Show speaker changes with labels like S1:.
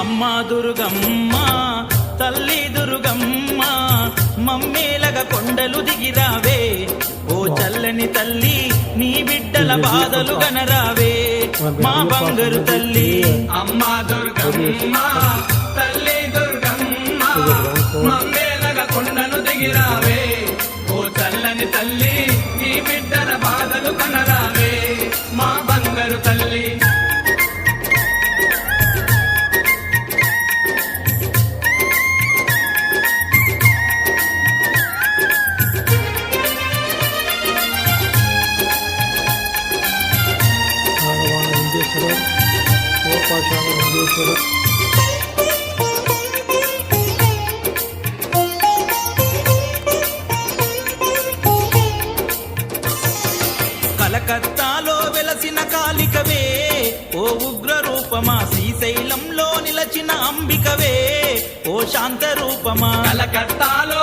S1: అమ్మా దుర్గమ్మ తల్లి దుర్గమ్మ మమ్మేలగా కొండలు దిగిరావే ఓ చల్లని తల్లి నీ బిడ్డల బాధలు గనరావే మా బంగారు తల్లి
S2: అమ్మా దుర్గమ్మ తల్లి దుర్గమ్మ మమ్మేలగా కొండను దిగిరావే ఓ చల్లని తల్లి నీ బిడ్డల బాధలు కనరావే మా బంగారు తల్లి
S1: కలకత్తాలో వెలసిన కాళికవే ఓ ఉగ్ర రూపమా శ్రీశైలంలో నిలచిన అంబికవే ఓ శాంత రూపమా
S2: కలకత్తాలో